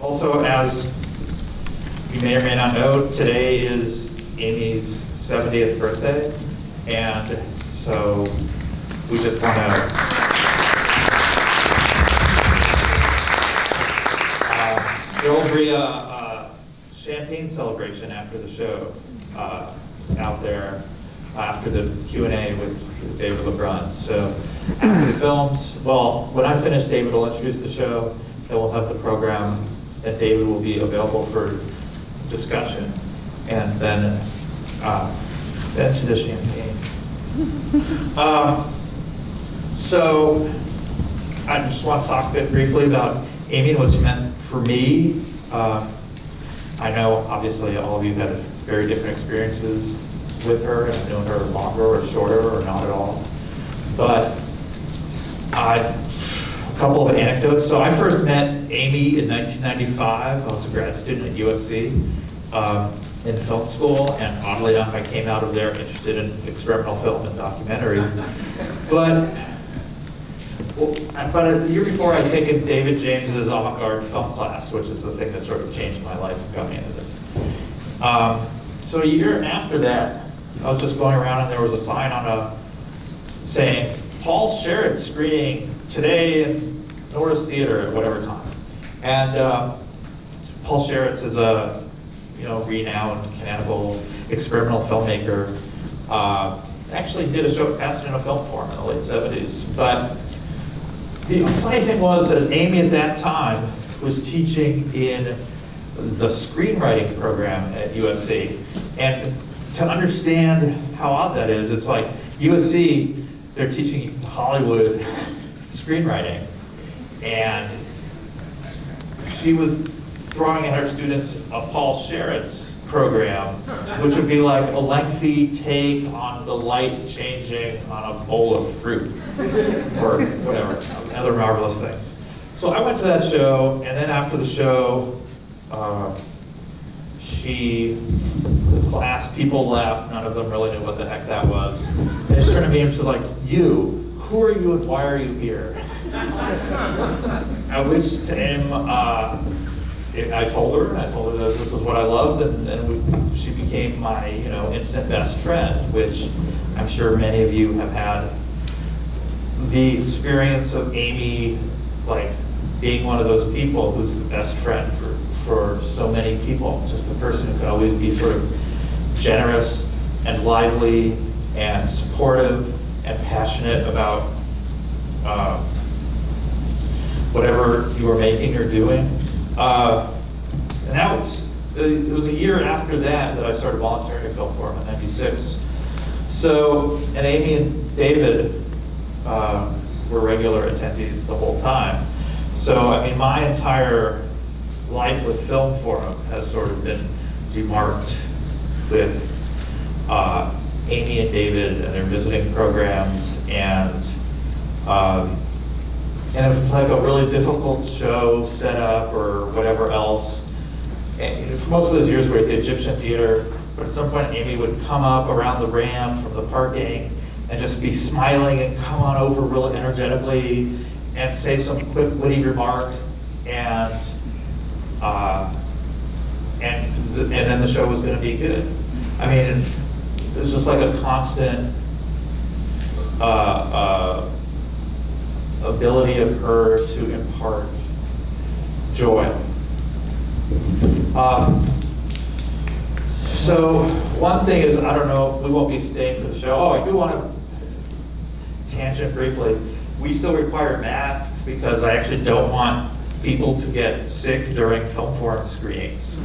Also, as you may or may not know, today is Amy's 70th birthday, and so we just want to there will be a champagne celebration after the show out there after the Q&A with David Lebrun. So after the films, well, when I finish, David will introduce the show, then we'll have the program, and David will be available for discussion, and then to the champagne. So I just want to talk a bit briefly about Amy and what's meant for me. I know obviously all of you had very different experiences with her, and I've known her longer or shorter or not at all. But a couple of anecdotes. So I first met Amy in 1995. I was a grad student at USC in film school, and oddly enough, I came out of there interested in experimental film and documentary. But the year before, I'd taken David James's avant-garde film class, which is the thing that sort of changed my life and got me into this. So a year after that, I was just going around, and there was a sign on saying, Paul Sherritt screening today in Norris Theater at whatever time. And Paul Sherritt is a renowned canonical experimental filmmaker. Actually did a show at Pasadena Film Forum in the late 70s. But the funny thing was that Amy at that time was teaching in the screenwriting program at USC. And to understand how odd that is, it's like USC, they're teaching Hollywood screenwriting. And she was throwing at her students a Paul Sherritt's program, which would be like a lengthy take on the light changing on a bowl of fruit, or whatever, other marvelous things. So I went to that show, and then after the show, the class, people left, none of them really knew what the heck that was. And she turned to me and she was like, who are you and why are you here? At which time, I told her that this is what I loved, and she became my instant best friend, which I'm sure many of you have had the experience of Amy like being one of those people who's the best friend for so many people, just the person who could always be sort of generous and lively and supportive and passionate about whatever you were making or doing. And it was a year after that I started volunteering at Filmforum in '96. So, and Amy and David were regular attendees the whole time. So, I mean, my entire life with Filmforum has sort of been demarked with Amy and David and their visiting programs, and if it's like a really difficult show set up or whatever else, and for most of those years we were at the Egyptian Theater, but at some point Amy would come up around the ramp from the parking and just be smiling and come on over really energetically and say some quick witty remark, and then the show was going to be good. I mean, it was just like a constant ability of her to impart joy. So one thing is, I don't know, we won't be staying for the show. Oh, I do want to tangent briefly. We still require masks because I actually don't want people to get sick during Film Forum screenings.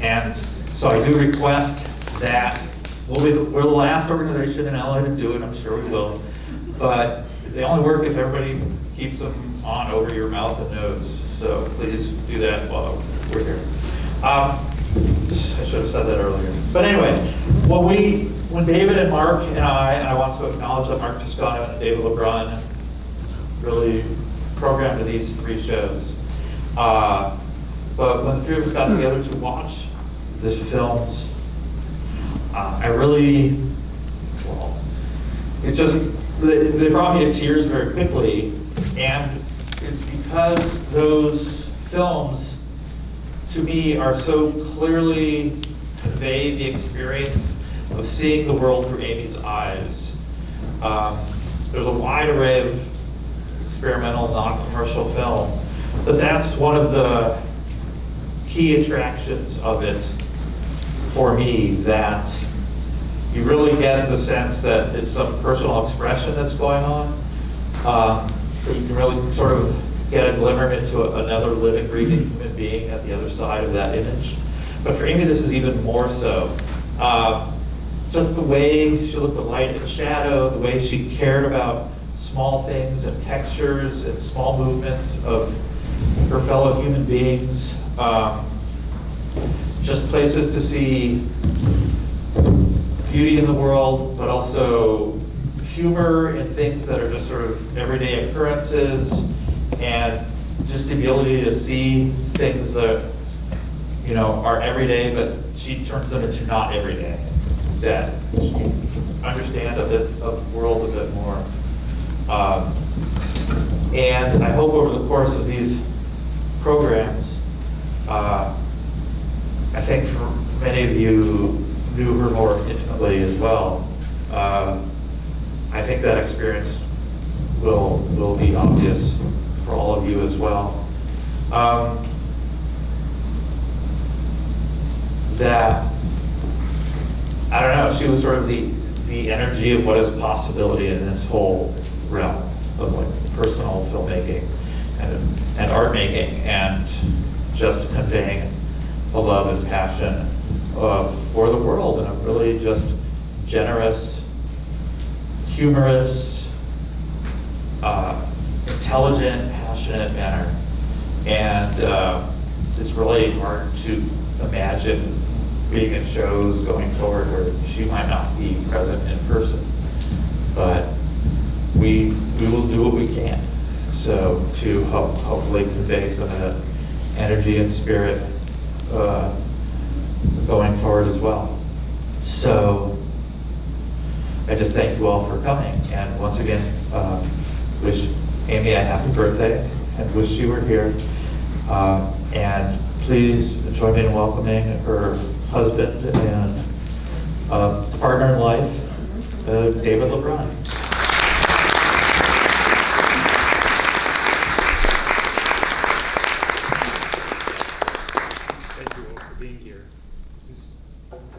And so I do request that. We're the last organization in LA to do it, I'm sure we will. But they only work if everybody keeps them on over your mouth and nose. So please do that while we're here. I should have said that earlier. But anyway, when David and Mark and I want to acknowledge that Mark Toscano and David Lebrun really programmed these 3 shows. But when the 3 of us got together to watch the films, they brought me to tears very quickly, and it's because those films to me, are so clearly convey the experience of seeing the world through Amy's eyes. There's a wide array of experimental, non-commercial film, but that's one of the key attractions of it for me, that you really get the sense that it's some personal expression that's going on. That you can really sort of get a glimmer into another living, breathing human being at the other side of that image. But for Amy, this is even more so. Just the way she looked at light and shadow, the way she cared about small things and textures and small movements of her fellow human beings. Just places to see beauty in the world, but also humor in things that are just sort of everyday occurrences, and just the ability to see things that, you know, are everyday, but she turns them into not everyday. That you understand a bit of the world a bit more. And I hope over the course of these programs, I think for many of you knew her more intimately as well. I think that experience will be obvious for all of you as well. That, I don't know, she was sort of the energy of what is possibility in this whole realm of like personal filmmaking and art making, and just conveying a love and passion for the world in a really just generous, humorous, intelligent, passionate manner. And it's really hard to imagine being at shows going forward where she might not be present in person. But we will do what we can. So to hopefully convey some of that energy and spirit going forward as well. So I just thank you all for coming, and once again wish Amy a happy birthday and wish she were here. And please join me in welcoming her husband and partner in life, David Lebrun.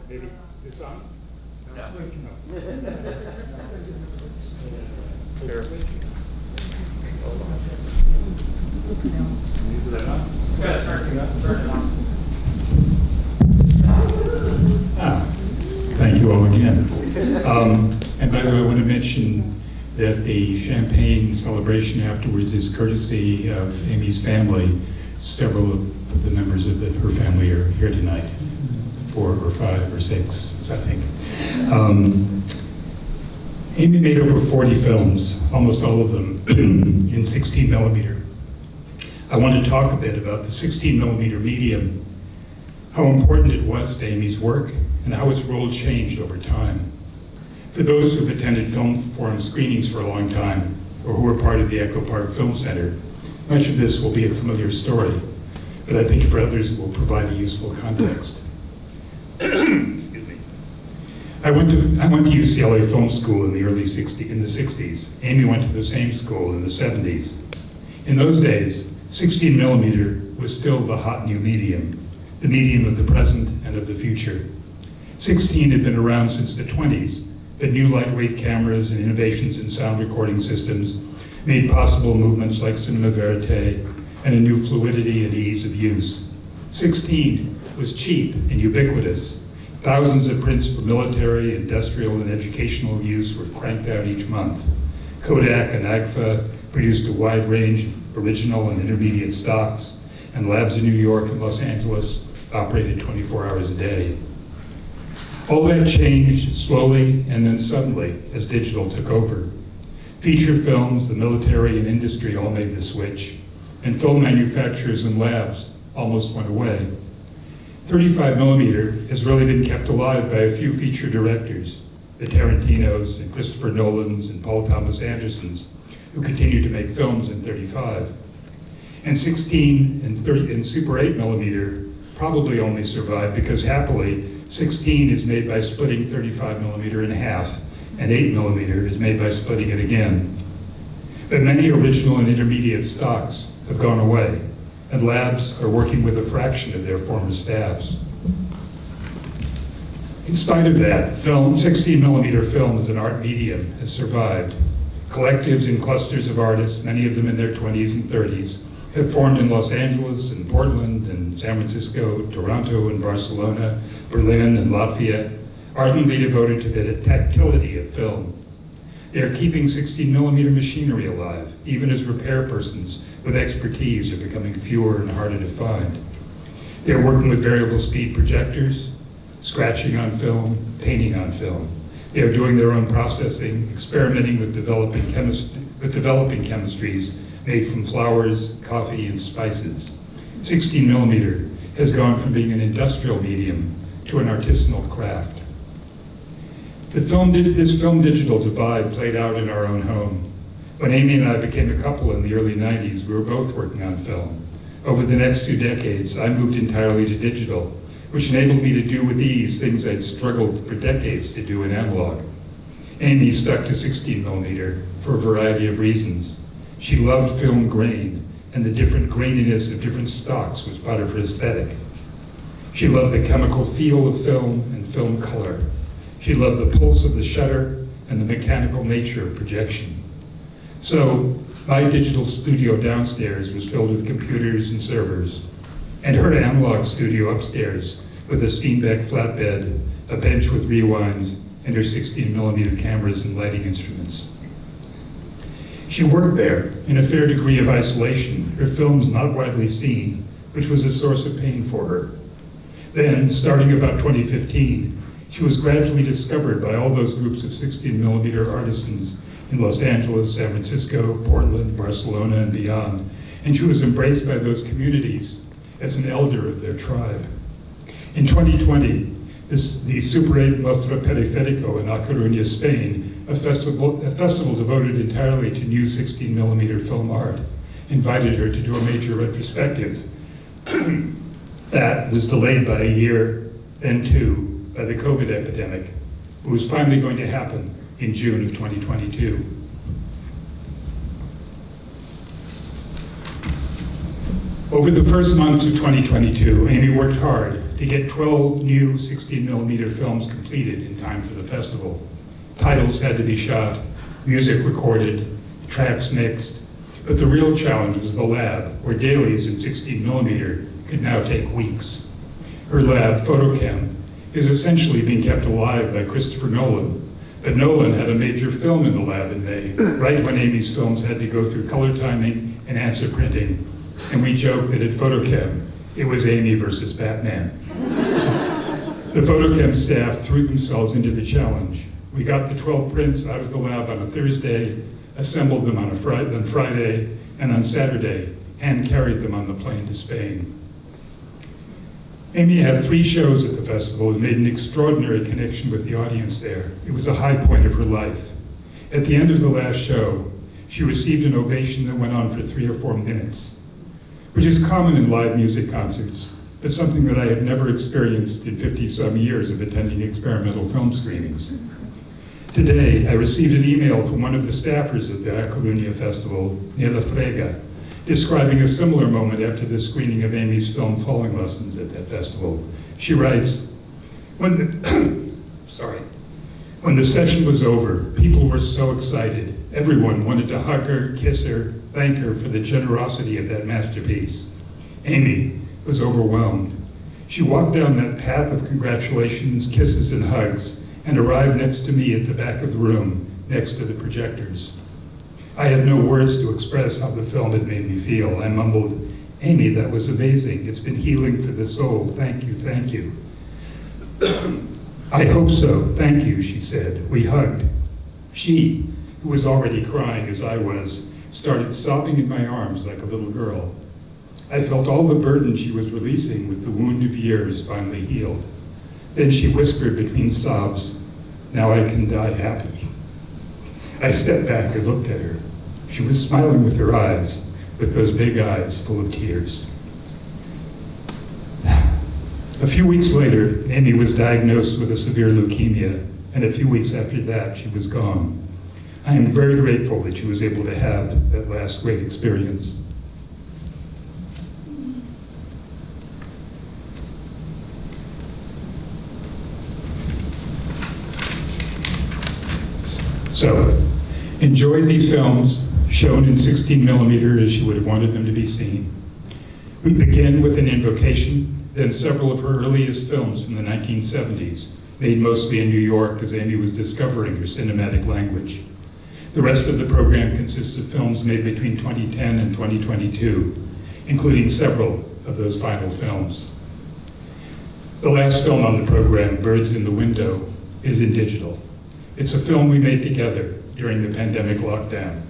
Maybe, is this on? Yeah. No. Here. Is that on? Yeah, turn it on. Thank you all again. And by the way, I want to mention that the champagne celebration afterwards is courtesy of Amy's family. Several of the members of her family are here tonight. 4 or 5 or 6, I think. Amy made over 40 films, almost all of them in 16 millimeter. I want to talk a bit about the 16 millimeter medium, how important it was to Amy's work, and how its role changed over time. For those who've attended Filmforum screenings for a long time, or who are part of the Echo Park Film Center, much of this will be a familiar story, but I think for others it will provide a useful context. Excuse me. I went to UCLA Film School in the in the 60s. Amy went to the same school in the 70s. In those days, 16 millimeter was still the hot new medium, the medium of the present and of the future. 16 had been around since the 20s, but new lightweight cameras and innovations in sound recording systems made possible movements like cinema verite and a new fluidity and ease of use. 16 was cheap and ubiquitous. Thousands of prints for military, industrial, and educational use were cranked out each month. Kodak and Agfa produced a wide range of original and intermediate stocks, and labs in New York and Los Angeles operated 24 hours a day. All that changed slowly and then suddenly as digital took over. Feature films, the military, and industry all made the switch, and film manufacturers and labs almost went away. 35 millimeter has really been kept alive by a few feature directors, the Tarantinos and Christopher Nolans and Paul Thomas Andersons, who continue to make films in 35. And 16 and Super 8 millimeter probably only survived because happily, 16 is made by splitting 35 millimeter in half, and 8 millimeter is made by splitting it again. But many original and intermediate stocks have gone away, and labs are working with a fraction of their former staffs. In spite of that, 16 millimeter film as an art medium has survived. Collectives and clusters of artists, many of them in their 20s and 30s, have formed in Los Angeles and Portland and San Francisco, Toronto and Barcelona, Berlin and Latvia, ardently devoted to the tactility of film. They are keeping 16 millimeter machinery alive, even as repair persons with expertise are becoming fewer and harder to find. They are working with variable speed projectors, scratching on film, painting on film. They are doing their own processing, experimenting with developing chemistries made from flowers, coffee, and spices. 16 millimeter has gone from being an industrial medium to an artisanal craft. This film digital divide played out in our own home. When Amy and I became a couple in the early 90s, we were both working on film. Over the next 2 decades, I moved entirely to digital, which enabled me to do with ease things I'd struggled for decades to do in analog. Amy stuck to 16 millimeter for a variety of reasons. She loved film grain, and the different graininess of different stocks was part of her aesthetic. She loved the chemical feel of film and film color. She loved the pulse of the shutter and the mechanical nature of projection. So my digital studio downstairs was filled with computers and servers, and her analog studio upstairs with a Steenbeck flatbed, a bench with rewinds, and her 16 millimeter cameras and lighting instruments. She worked there in a fair degree of isolation, her films not widely seen, which was a source of pain for her. Then, starting about 2015, she was gradually discovered by all those groups of 16 millimeter artisans in Los Angeles, San Francisco, Portland, Barcelona, and beyond, and she was embraced by those communities as an elder of their tribe. In 2020, the Super 8 Mostra Periférico in A Coruña, Spain, a festival devoted entirely to new 16 millimeter film art, invited her to do a major retrospective. That was delayed by a year, then 2, by the COVID epidemic. It was finally going to happen in June of 2022. Over the first months of 2022, Amy worked hard to get 12 new 16 millimeter films completed in time for the festival. Titles had to be shot, music recorded, tracks mixed, but the real challenge was the lab, where dailies in 16 millimeter could now take weeks. Her lab, Photochem, is essentially being kept alive by Christopher Nolan, but Nolan had a major film in the lab in May, right when Amy's films had to go through color timing and answer printing, and we joke that at Photochem, it was Amy versus Batman. The Photochem staff threw themselves into the challenge. We got the 12 prints out of the lab on a Thursday, assembled them on Friday, and on Saturday, hand carried them on the plane to Spain. Amy had 3 shows at the festival and made an extraordinary connection with the audience there. It was a high point of her life. At the end of the last show, she received an ovation that went on for 3 or 4 minutes, which is common in live music concerts, but something that I have never experienced in 50-some years of attending experimental film screenings. Today, I received an email from one of the staffers at the A Coruña Festival, Nela Frega, describing a similar moment after the screening of Amy's film Falling Lessons at that festival. She writes, when the session was over, people were so excited. Everyone wanted to hug her, kiss her, thank her for the generosity of that masterpiece. Amy was overwhelmed. She walked down that path of congratulations, kisses, and hugs, and arrived next to me at the back of the room, next to the projectors. I had no words to express how the film had made me feel. I mumbled, "Amy, that was amazing. It's been healing for the soul. Thank you, thank you." "I hope so, thank you," she said. We hugged. She, who was already crying as I was, started sobbing in my arms like a little girl. I felt all the burden she was releasing with the wound of years finally healed. Then she whispered between sobs, "Now I can die happy." I stepped back and looked at her. She was smiling with her eyes, with those big eyes full of tears. A few weeks later, Amy was diagnosed with a severe leukemia, and a few weeks after that, she was gone. I am very grateful that she was able to have that last great experience. So, enjoy these films, shown in 16 millimeter as she would have wanted them to be seen. We begin with an invocation, then several of her earliest films from the 1970s, made mostly in New York as Amy was discovering her cinematic language. The rest of the program consists of films made between 2010 and 2022, including several of those final films. The last film on the program, Birds in the Window, is in digital. It's a film we made together during the pandemic lockdown.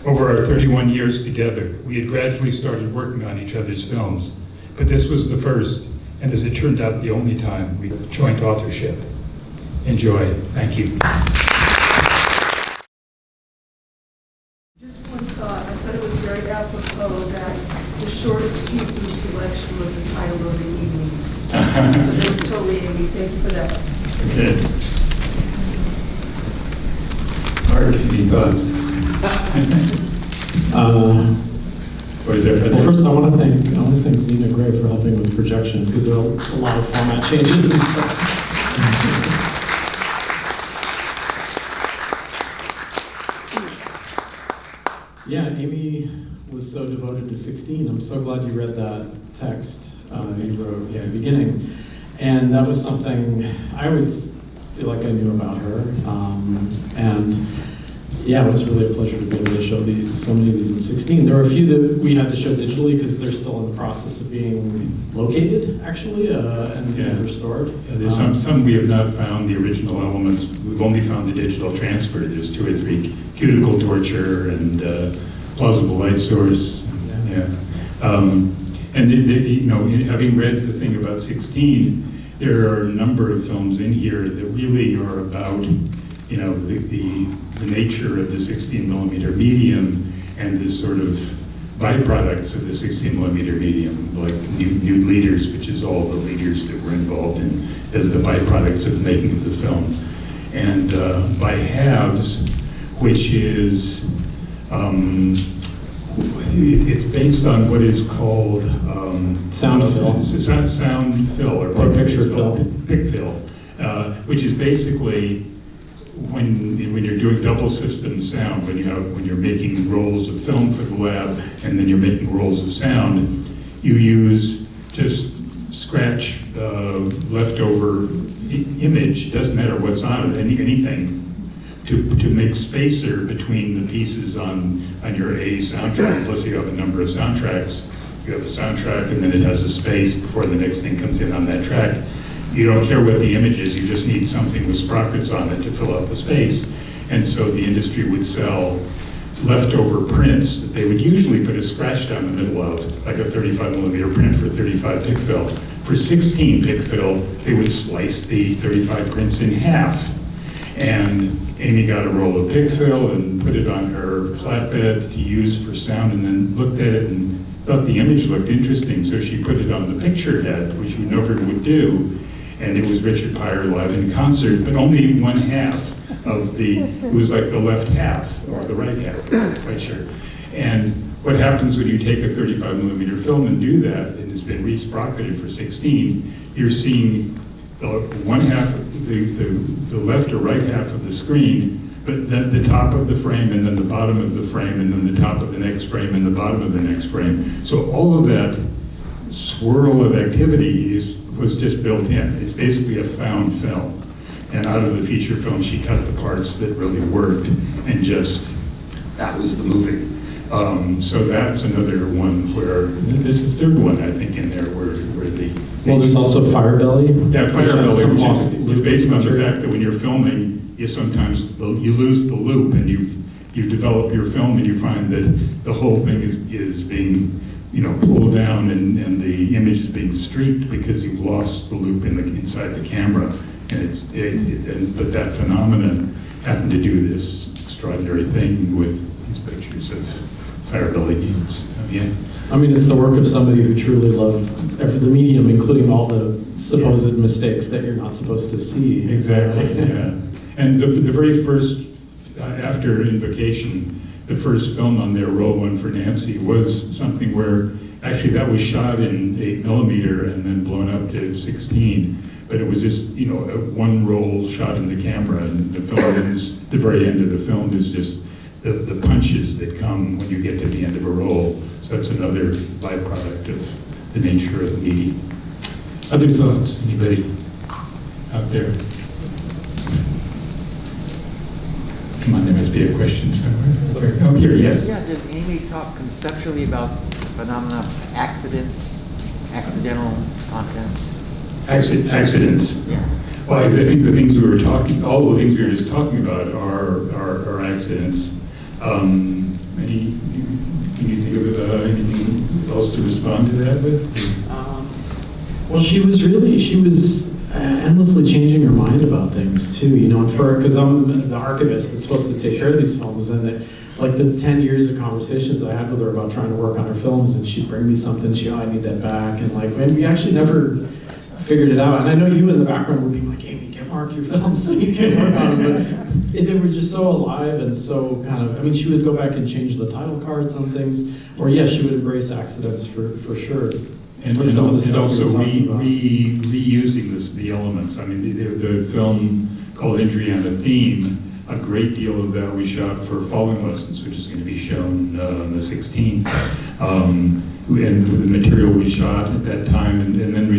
Over our 31 years together, we had gradually started working on each other's films, but this was the first, and as it turned out, the only time we had joint authorship. Enjoy. Thank you. Just one thought. I thought it was very apropos that the shortest piece of the selection was the title of the evenings. It was totally Amy. Thank you for that. Okay. Mark, any thoughts? Or is there Well, first I want to thank Zena Gray for helping with projection, because there are a lot of format changes and stuff. Yeah, Amy was so devoted to 16. I'm so glad you read that text you wrote at the beginning. And that was something I always feel like I knew about her. And yeah, it was really a pleasure to be able to show so many of these in 16. There were a few that we had to show digitally because they're still in the process of being located, actually, and restored. Yeah, there's some we have not found the original elements. We've only found the digital transfer. There's 2 or 3, Cuticle Torture and Plausible Light Source. Yeah. And you know, having read the thing about 16, there are a number of films in here that really are about, you know, the nature of the 16 millimeter medium and the sort of byproducts of the 16 millimeter medium, like nude leaders, which is all the leaders that were involved in as the byproducts of the making of the film. And By Halves, which is, it's based on what is called Sound fill. Sound fill, or picture fill. Pic fill, which is basically when you're doing double system sound, when you're making rolls of film for the lab and then you're making rolls of sound, you use just scratch leftover image, doesn't matter what's on it, anything, to make spacer between the pieces on your A soundtrack. Plus you have a number of soundtracks. You have a soundtrack and then it has a space before the next thing comes in on that track. You don't care what the image is, you just need something with sprockets on it to fill out the space. And so the industry would sell leftover prints that they would usually put a scratch down the middle of, like a 35 millimeter print for 35 pic fill. For 16 pic fill, they would slice the 35 prints in half. And Amy got a roll of pic fill and put it on her flatbed to use for sound, and then looked at it and thought the image looked interesting, so she put it on the picture head, which we never would do. And it was Richard Pryor live in concert, but only one half of it was like the left half, or the right half, I'm not quite sure. And what happens when you take a 35 millimeter film and do that, and it's been re-sprocketed for 16, you're seeing the one half, the left or right half of the screen, but then the top of the frame, and then the bottom of the frame, and then the top of the next frame, and the bottom of the next frame. So all of that swirl of activity was just built in. It's basically a found film. And out of the feature film, she cut the parts that really worked, and just, that was the movie. So that's another one where, there's a third one, I think, in there where the... Well, there's also Fire Belly. Yeah, Fire Belly, which is based on the material. fact that when you're filming, you sometimes, you lose the loop, and you develop your film and you find that the whole thing is being, you know, pulled down, and the image is being streaked because you've lost the loop inside the camera. And but that phenomenon happened to do this extraordinary thing with these pictures of fire belly dudes. So, yeah. I mean, it's the work of somebody who truly loved the medium, including all the supposed mistakes that you're not supposed to see. Exactly, yeah. And the very first, after Invocation, the first film on their roll one for Nancy was something where, actually that was shot in 8mm and then blown up to 16. But it was just, you know, a one roll shot in the camera, and the film ends, the very end of the film is just the punches that come when you get to the end of a roll. So that's another byproduct of the nature of the medium. Other thoughts? Anybody out there? Come on, there must be a question somewhere. Oh, here, yes. Yeah, did Amy talk conceptually about the phenomena of accidental content? Accidents. Yeah. Well, I think the things we were talking, all the things we were just talking about are accidents. Can you think of anything else to respond to that with? Well, she was endlessly changing her mind about things too, you know, and because I'm the archivist that's supposed to take care of these films, and like the 10 years of conversations I had with her about trying to work on her films, and she'd bring me something, I need that back, and like, man, we actually never figured it out. And I know you in the background were being like, Amy, get Mark your films so you can work on them, but they were just so alive and so kind of, I mean, she would go back and change the title cards on things, or yes, she would embrace accidents for sure. And also reusing the elements. I mean, the film called Injury on a Theme, a great deal of that we shot for Falling Lessons, which is going to be shown on the 16th. And the material we shot at that time, and then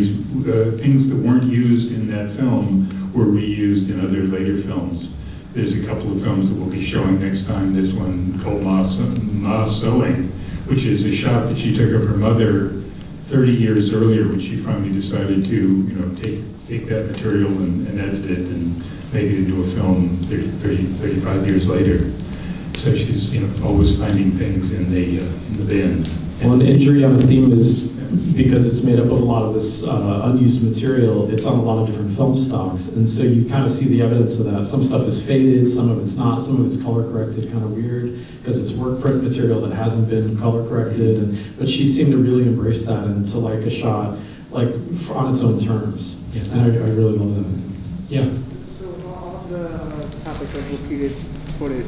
things that weren't used in that film were reused in other later films. There's a couple of films that we'll be showing next time. There's one called Ma Sewing, which is a shot that she took of her mother 30 years earlier, when she finally decided to, you know, take that material and edit it and make it into a film 35 years later. So she's, you know, always finding things in the bin. Well, an Injury on a Theme is, because it's made up of a lot of this unused material, it's on a lot of different film stocks, and so you kind of see the evidence of that. Some stuff is faded, some of it's not, some of it's color corrected, kind of weird, because it's work print material that hasn't been color corrected, but she seemed to really embrace that and to like a shot, like on its own terms. Yeah. And I really love that. Yeah. So on the topic of repeated footage,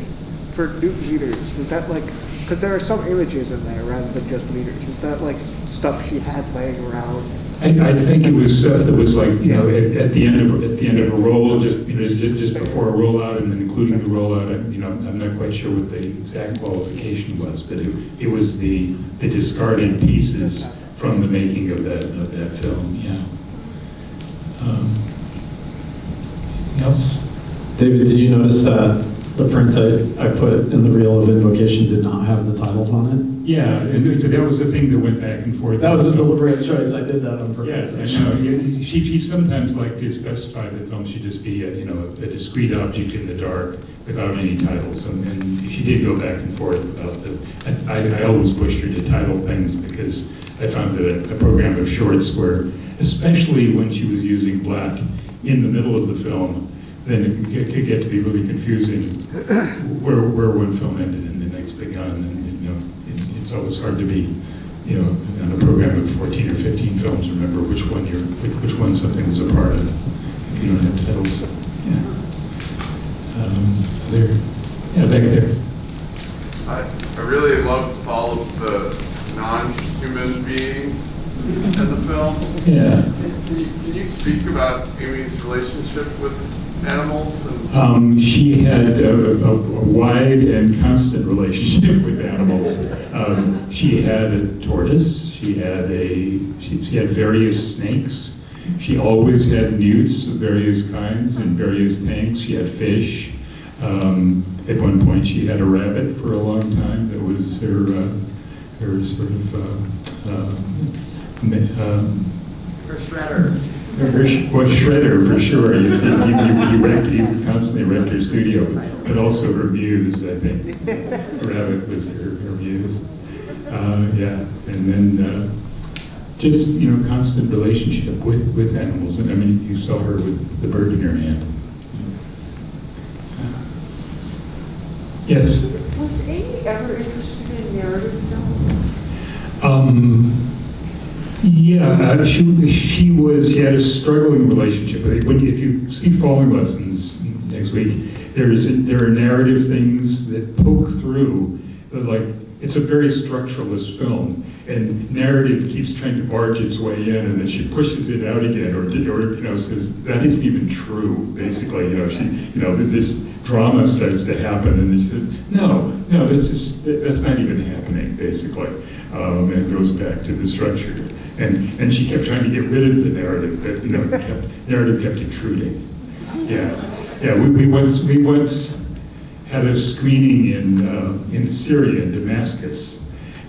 for nude meters, was that like, because there are some images in there rather than just meters, was that like stuff she had laying around? I think it was stuff that was like, you know, at the end of a roll, just before a rollout, and then including the rollout. I'm not quite sure what the exact qualification was, but it was the discarded pieces from the making of that film. Yeah. Anything else? David, did you notice that the print I put in the reel of Invocation did not have the titles on it? Yeah, and so that was the thing that went back and forth. That was a deliberate choice. I did that on purpose. Yes, I know. She sometimes liked to specify the film should just be a discrete object in the dark without any titles, and she did go back and forth about I always pushed her to title things, because I found that a program of shorts where, especially when she was using black in the middle of the film, then it could get to be really confusing where one film ended and the next began, and it's always hard to be, on a program of 14 or 15 films, remember which one something was a part of if you don't have titles. Yeah. Back there. I really loved all of the non-human beings in the film. Yeah. Can you speak about Amy's relationship with animals? She had a wide and constant relationship with animals. She had a tortoise. She had various snakes. She always had newts of various kinds in various tanks. She had fish. At one point, she had a rabbit for a long time. That was her sort of Her shredder. Well, shredder for sure. You constantly wrecked her studio, but also her muse, I think. Rabbit was her muse. Yeah, and then just constant relationship with animals. And I mean, you saw her with the bird in her hand. Yes. Was Amy ever interested in narrative film? Yeah, she had a struggling relationship. If you see Falling Lessons next week, there are narrative things that poke through, like, it's a very structuralist film, and narrative keeps trying to barge its way in, and then she pushes it out again, or says that isn't even true. Basically, this drama starts to happen, and she says, no, that's not even happening. Basically, and goes back to the structure, and she kept trying to get rid of the narrative, but narrative kept intruding. Yeah. We once had a screening in Syria, in Damascus,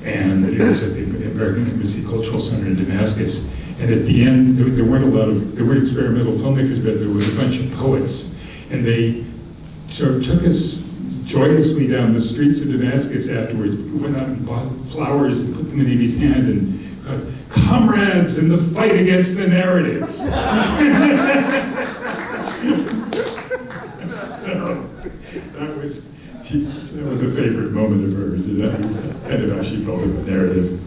and it was at the American Embassy Cultural Center in Damascus. And at the end, there weren't experimental filmmakers, but there was a bunch of poets, and they sort of took us joyously down the streets of Damascus afterwards. We went out and bought flowers and put them in Amy's hand, and comrades in the fight against the narrative. So that was a favorite moment of hers, and that was kind of how she felt about narrative.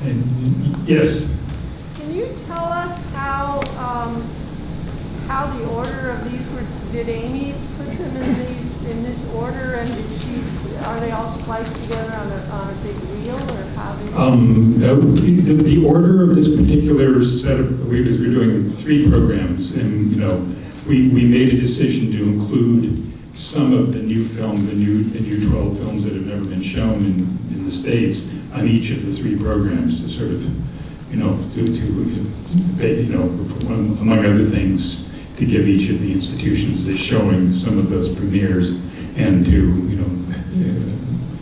And, yes? Can you tell us how the order of these were? Did Amy put them in this order, and are they all spliced together on a big reel, or how did? The order of this particular set of we're doing 3 programs, and we made a decision to include some of the new films, the new 12 films that have never been shown in the States on each of the 3 programs to sort of, among other things, to give each of the institutions that's showing some of those premieres, and to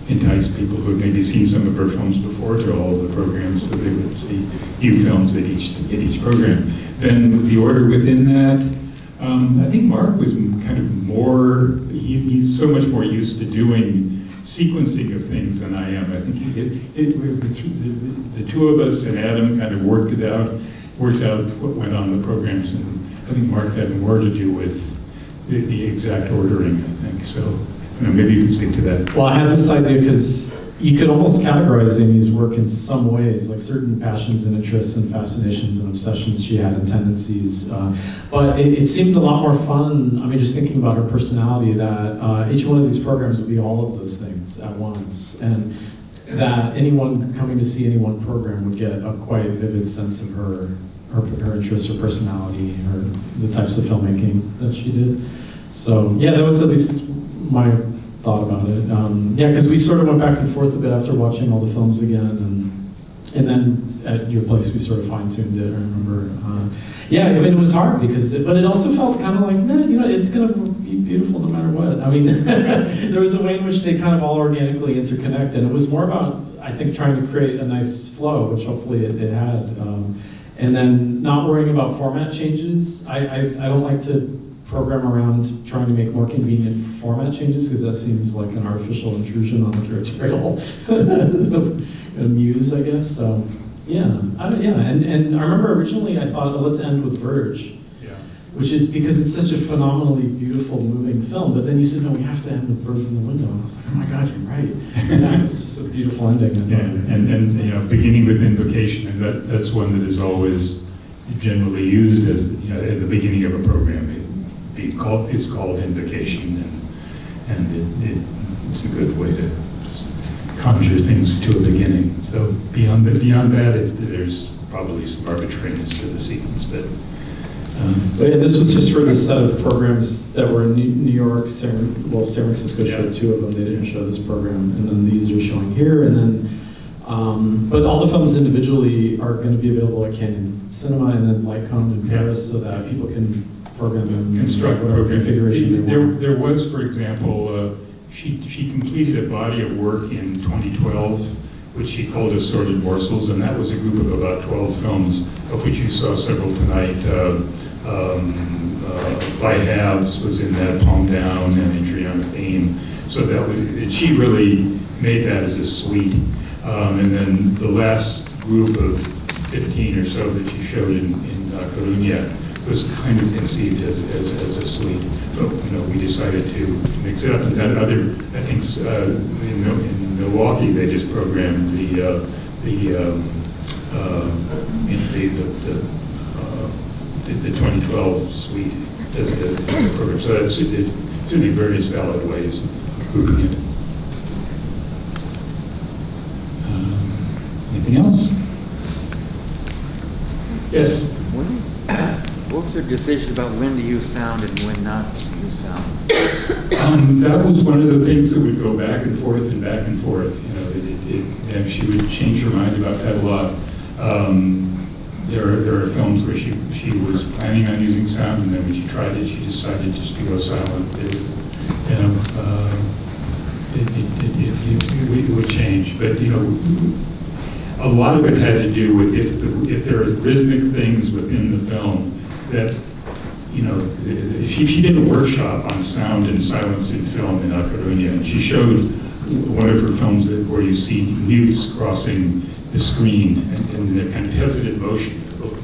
entice people who have maybe seen some of our films before to all of the programs, so they would see new films at each program. Then the order within that, I think Mark was kind of more, he's so much more used to doing sequencing of things than I am. I think the 2 of us and Adam kind of worked out what went on the programs, and I think Mark had more to do with the exact ordering, I think. So maybe you can speak to that. Well, I had this idea because you could almost categorize Amy's work in some ways, like certain passions and interests and fascinations and obsessions she had and tendencies. But it seemed a lot more fun, just thinking about her personality, that each one of these programs would be all of those things at once. And that anyone coming to see any one program would get a quite vivid sense of her interests, her personality, the types of filmmaking that she did. So yeah, that was at least my thought about it. Because we sort of went back and forth a bit after watching all the films again, and then at your place we sort of fine-tuned it. I remember. It was hard but it also felt kind of like, it's going to be beautiful no matter what. There was a way in which they kind of all organically interconnect, and it was more about, I think, trying to create a nice flow, which hopefully it had. And then not worrying about format changes. I don't like to program around trying to make more convenient format changes, because that seems like an artificial intrusion on the curatorial muse, I guess. So and I remember originally I thought, let's end with Verge, which is because it's such a phenomenally beautiful, moving film. But then you said, no, we have to end with Birds in the Window. And I was like, oh my God, you're right. And that was just a beautiful ending. And beginning with Invocation, and that's one that is always generally used as at the beginning of a program. It's called Invocation, and it's a good way to conjure things to a beginning. So beyond that, there's probably some arbitrariness to the sequence, but this was just for the set of programs that were in New York. San Francisco showed 2 of them. They didn't show this program, and then these are showing here. And then, but all the films individually are going to be available at Canyon Cinema and then Lycom in Paris, so that people can program them, construct whatever configuration they want. There was, for example, she completed a body of work in 2012, which she called Assorted Morsels, and that was a group of about 12 films, of which you saw several tonight. By Halves was in that, Palm Down, and Adriana Theme. So she really made that as a suite. And then the last group of 15 or so that she showed in Coruña was kind of conceived as a suite. But we decided to mix it up. And that other, I think in Milwaukee they just programmed the 2012 suite as a program. So that's certainly various valid ways of grouping it. Anything else? Yes? What was the decision about when to use sound and when not to use sound? That was one of the things that would go back and forth and back and forth. And she would change her mind about that a lot. There are films where she was planning on using sound, and then when she tried it, she decided just to go silent. It would change, but a lot of it had to do with if there are rhythmic things within the film that she did a workshop on sound and silence in film in La Coruña, and she showed one of her films where you see mutes crossing the screen and they're kind of hesitant motion. Boom,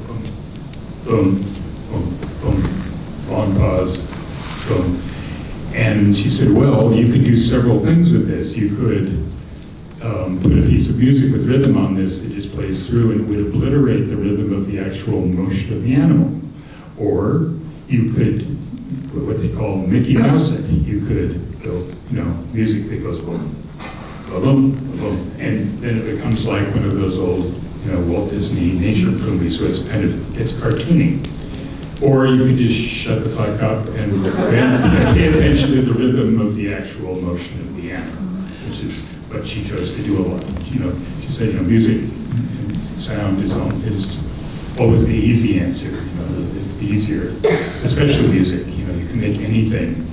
boom, boom, boom, long pause, boom. And she said, well, you could do several things with this. You could put a piece of music with rhythm on this that just plays through and it would obliterate the rhythm of the actual motion of the animal. Or you could, what they call Mickey Mouse it. You could go, music that goes boom, boom, boom, and then it becomes like one of those old, Walt Disney nature movies, so it's it's cartoony. Or you could just shut the fuck up and pay attention to the rhythm of the actual motion of the animal, which is what she chose to do a lot. She said, music and sound is always the easy answer. It's easier, especially music. You can make anything,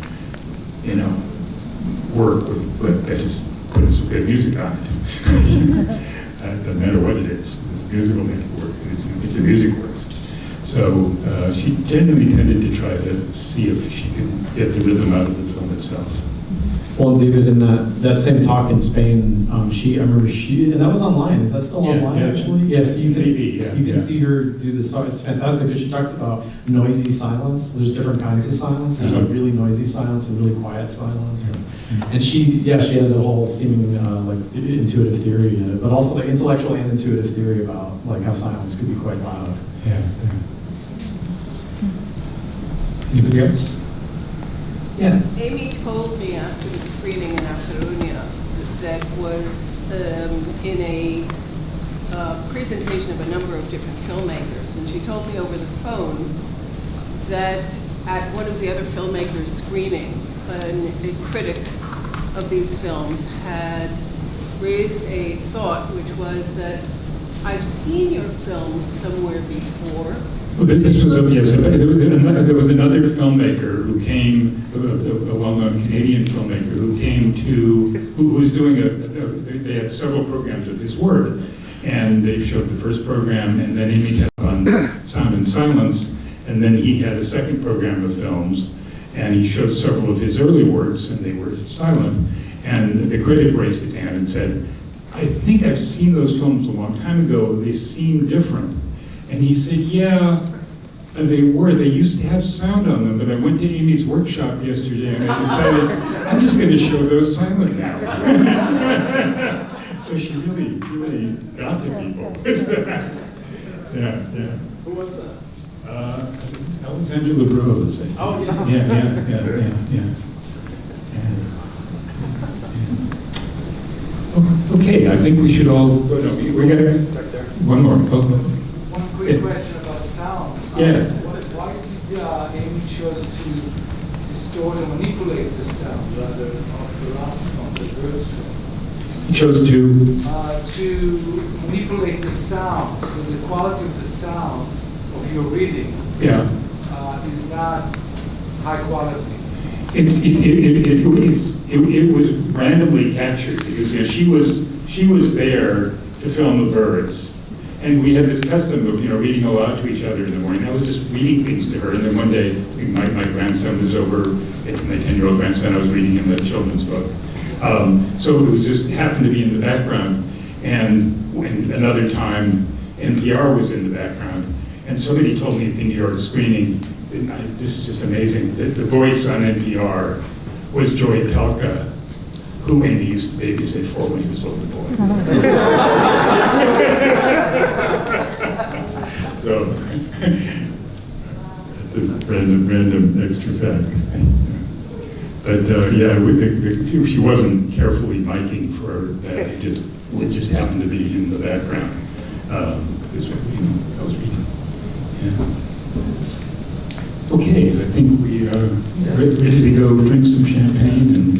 work with, but just putting some good music on it. No matter what it is, the music will make it work if the music works. So she generally tended to try to see if she could get the rhythm out of the film itself. Well, David, in that same talk in Spain, I remember and that was online. Is that still online, actually? Yes, you can see her do this. It's fantastic because she talks about noisy silence. There's different kinds of silence. There's like really noisy silence and really quiet silence. And she had a whole seeming intuitive theory in it, but also like intellectual and intuitive theory about like how silence could be quite loud. Yeah. Anybody else? Yeah. Amy told me after the screening in La Coruña that was in a presentation of a number of different filmmakers, and she told me over the phone that at one of the other filmmakers' screenings, a critic of these films had raised a thought, which was that I've seen your films somewhere before. Well, this was there was another filmmaker who came, a well-known Canadian filmmaker who was doing they had several programs of his work, and they showed the first program, and then Amy kept on Sound and Silence, and then he had a second program of films, and he showed several of his early works, and they were silent, and the critic raised his hand and said, I think I've seen those films a long time ago, they seem different. And he said, yeah, they used to have sound on them, but I went to Amy's workshop yesterday and I decided, I'm just going to show those silent now. So she really got to people. Yeah. Who was that? Alexander Lebrun, I think. Oh, yeah. Yeah. Okay, I think we should all, we got one more. One quick question about sound. Yeah. Why did Amy chose to distort and manipulate the sound rather of the last film, the first film? You chose to manipulate the sound, so the quality of the sound of your reading is not high quality. It was randomly captured because she was there to film the birds, and we had this custom of reading aloud to each other in the morning. I was just reading things to her, and then one day my grandson was over, my 10-year-old grandson. I was reading him the children's book, so it was just happened to be in the background. And another time, NPR was in the background, And somebody told me at the New York screening, and this is just amazing, that the voice on NPR was Joey Pelka, who Amy used to babysit for when he was a little boy. So, this random extra fact. But yeah, she wasn't carefully miking for that. It just happened to be in the background. Because, I was reading. Yeah. Okay, I think we are ready to go drink some champagne and